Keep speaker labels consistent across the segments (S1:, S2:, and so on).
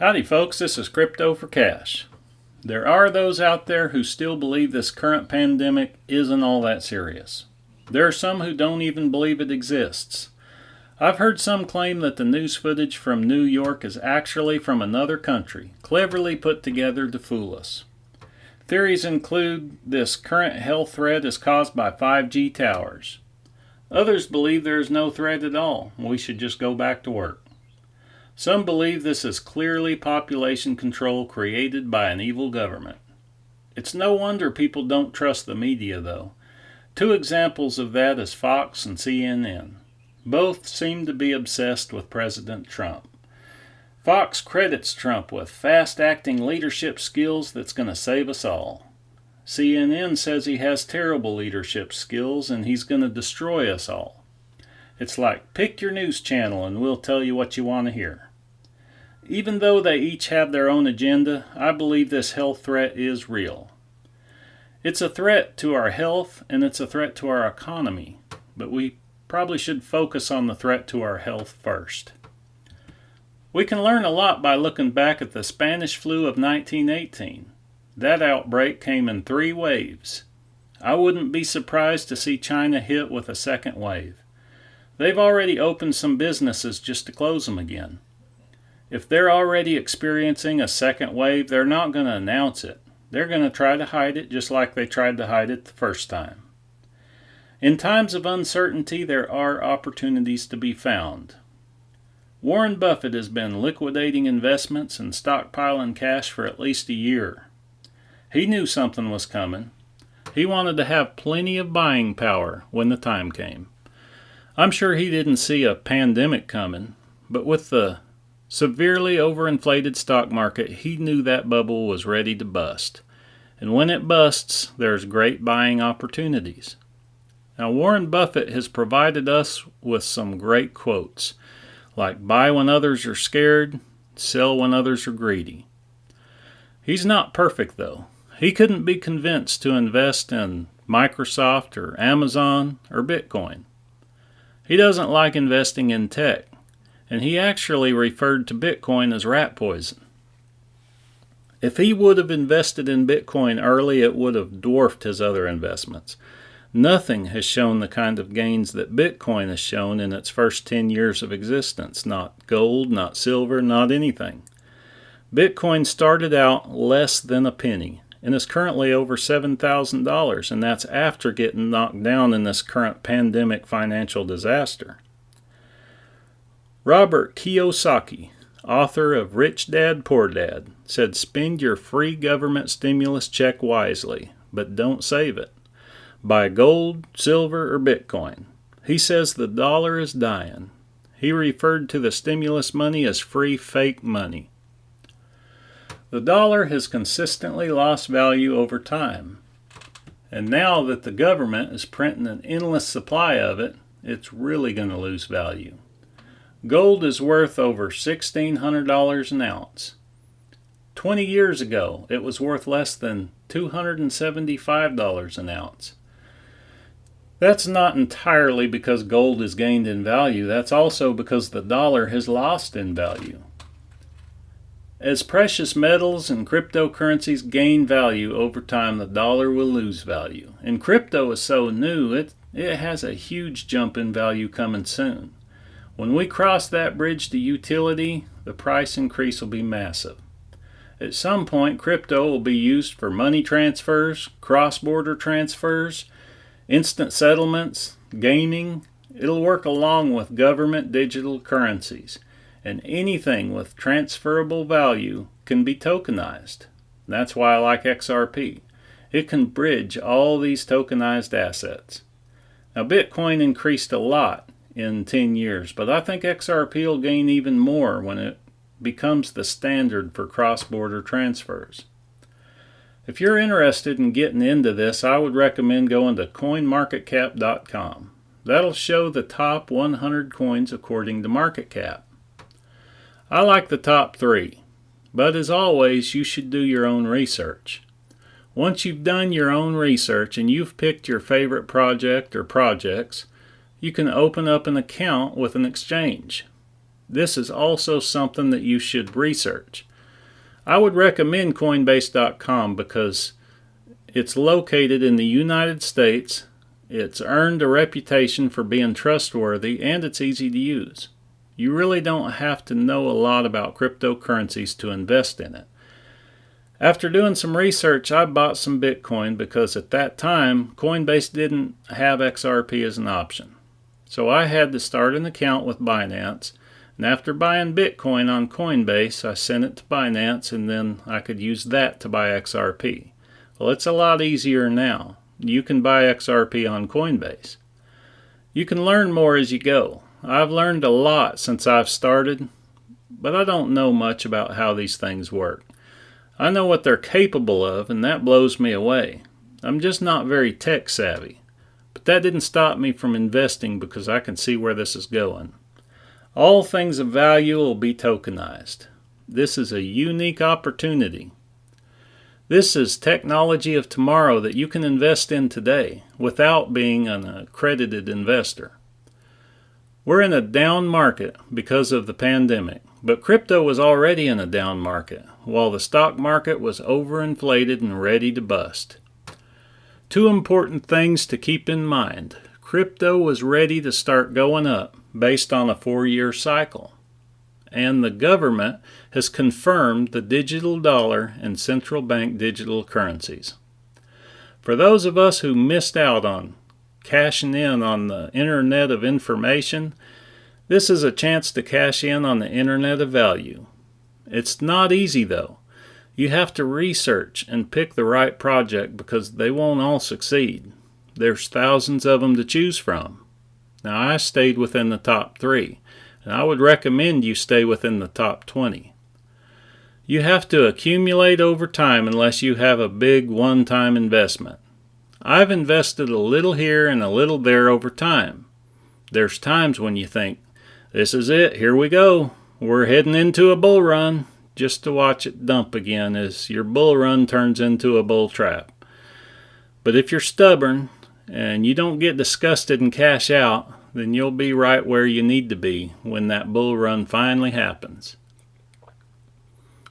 S1: Howdy folks, this is Crypto for Cash. There are those out there who still believe this current pandemic isn't all that serious. There are some who don't even believe it exists. I've heard some claim that the news footage from New York is actually from another country, cleverly put together to fool us. Theories include this current health threat is caused by 5G towers. Others believe there is no threat at all, and we should just go back to work. Some believe this is clearly population control created by an evil government. It's no wonder people don't trust the media, though. Two examples of that is Fox and CNN. Both seem to be obsessed with President Trump. Fox credits Trump with fast-acting leadership skills that's going to save us all. CNN says he has terrible leadership skills and he's going to destroy us all. It's like, pick your news channel and we'll tell you what you want to hear. Even though they each have their own agenda, I believe this health threat is real. It's a threat to our health and it's a threat to our economy, but we probably should focus on the threat to our health first. We can learn a lot by looking back at the Spanish flu of 1918. That outbreak came in 3 waves. I wouldn't be surprised to see China hit with a second wave. They've already opened some businesses just to close them again. If they're already experiencing a second wave, they're not going to announce it. They're going to try to hide it just like they tried to hide it the first time. In times of uncertainty, there are opportunities to be found. Warren Buffett has been liquidating investments and stockpiling cash for at least a year. He knew something was coming. He wanted to have plenty of buying power when the time came. I'm sure he didn't see a pandemic coming, but with the severely overinflated stock market, he knew that bubble was ready to bust. And when it busts, there's great buying opportunities. Now, Warren Buffett has provided us with some great quotes, like buy when others are scared, sell when others are greedy. He's not perfect, though. He couldn't be convinced to invest in Microsoft or Amazon or Bitcoin. He doesn't like investing in tech. And he actually referred to Bitcoin as rat poison. If he would have invested in Bitcoin early, it would have dwarfed his other investments. Nothing has shown the kind of gains that Bitcoin has shown in its first 10 years of existence. Not gold, not silver, not anything. Bitcoin started out less than a penny and is currently over $7,000, and that's after getting knocked down in this current pandemic financial disaster. Robert Kiyosaki, author of Rich Dad, Poor Dad, said spend your free government stimulus check wisely, but don't save it. Buy gold, silver, or Bitcoin. He says the dollar is dying. He referred to the stimulus money as free fake money. The dollar has consistently lost value over time. And now that the government is printing an endless supply of it, it's really going to lose value. Gold is worth over $1,600 an ounce. 20 years ago, it was worth less than $275 an ounce. That's not entirely because gold has gained in value. That's also because the dollar has lost in value. As precious metals and cryptocurrencies gain value over time, the dollar will lose value. And crypto is so new, it has a huge jump in value coming soon. When we cross that bridge to utility, the price increase will be massive. At some point, crypto will be used for money transfers, cross-border transfers, instant settlements, gaming. It'll work along with government digital currencies, and anything with transferable value can be tokenized. That's why I like XRP. It can bridge all these tokenized assets. Now, Bitcoin increased a lot in 10 years, but I think XRP will gain even more when it becomes the standard for cross-border transfers. If you're interested in getting into this, I would recommend going to coinmarketcap.com. That'll show the top 100 coins according to market cap. I like the top 3, but as always, you should do your own research. Once you've done your own research and you've picked your favorite project or projects, you can open up an account with an exchange. This is also something that you should research. I would recommend Coinbase.com because it's located in the United States, it's earned a reputation for being trustworthy, and it's easy to use. You really don't have to know a lot about cryptocurrencies to invest in it. After doing some research, I bought some Bitcoin because at that time, Coinbase didn't have XRP as an option. So I had to start an account with Binance, and after buying Bitcoin on Coinbase, I sent it to Binance, and then I could use that to buy XRP. Well, it's a lot easier now. You can buy XRP on Coinbase. You can learn more as you go. I've learned a lot since I've started, but I don't know much about how these things work. I know what they're capable of, and that blows me away. I'm just not very tech savvy. But that didn't stop me from investing because I can see where this is going. All things of value will be tokenized. This is a unique opportunity. This is technology of tomorrow that you can invest in today without being an accredited investor. We're in a down market because of the pandemic, but crypto was already in a down market, while the stock market was overinflated and ready to bust. Two important things to keep in mind. Crypto was ready to start going up based on a 4-year cycle. And the government has confirmed the digital dollar and central bank digital currencies. For those of us who missed out on cashing in on the Internet of Information, this is a chance to cash in on the Internet of Value. It's not easy though. You have to research and pick the right project because they won't all succeed. There's thousands of them to choose from. Now I stayed within the top 3, and I would recommend you stay within the top 20. You have to accumulate over time unless you have a big one-time investment. I've invested a little here and a little there over time. There's times when you think, this is it, here we go. We're heading into a bull run, just to watch it dump again as your bull run turns into a bull trap. But if you're stubborn and you don't get disgusted and cash out, then you'll be right where you need to be when that bull run finally happens.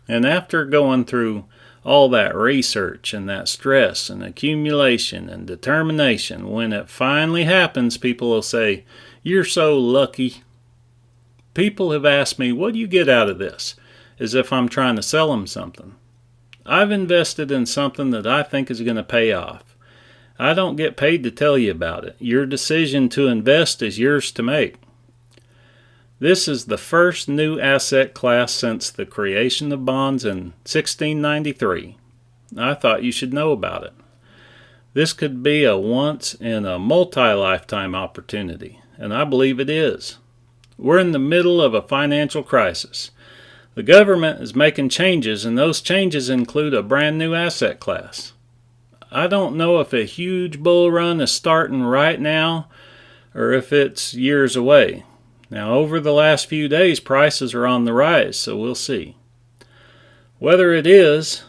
S1: And after going through all that research and that stress and accumulation and determination, when it finally happens, people will say, "You're so lucky." People have asked me, "What do you get out of this?" as if I'm trying to sell them something. I've invested in something that I think is going to pay off. I don't get paid to tell you about it. Your decision to invest is yours to make. This is the first new asset class since the creation of bonds in 1693. I thought you should know about it. This could be a once in a multi-lifetime opportunity, and I believe it is. We're in the middle of a financial crisis. The government is making changes, and those changes include a brand new asset class. I don't know if a huge bull run is starting right now or if it's years away. Now, over the last few days, prices are on the rise, so we'll see. Whether it is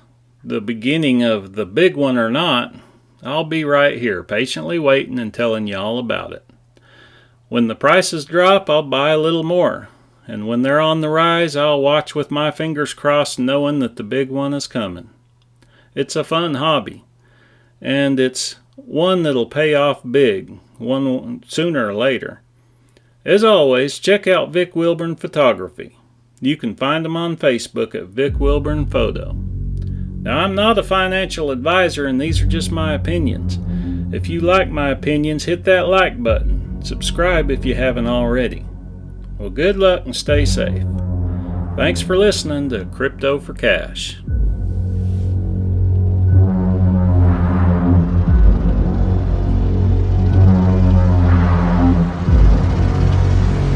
S1: the beginning of the big one or not, I'll be right here, patiently waiting and telling you all about it. When the prices drop, I'll buy a little more. And when they're on the rise, I'll watch with my fingers crossed, knowing that the big one is coming. It's a fun hobby, and it's one that'll pay off big, one sooner or later. As always, check out Vic Wilburn Photography. You can find him on Facebook at Vic Wilburn Photo. Now, I'm not a financial advisor, and these are just my opinions. If you like my opinions, hit that like button. Subscribe if you haven't already. Well, good luck and stay safe. Thanks for listening to Crypto for Cash.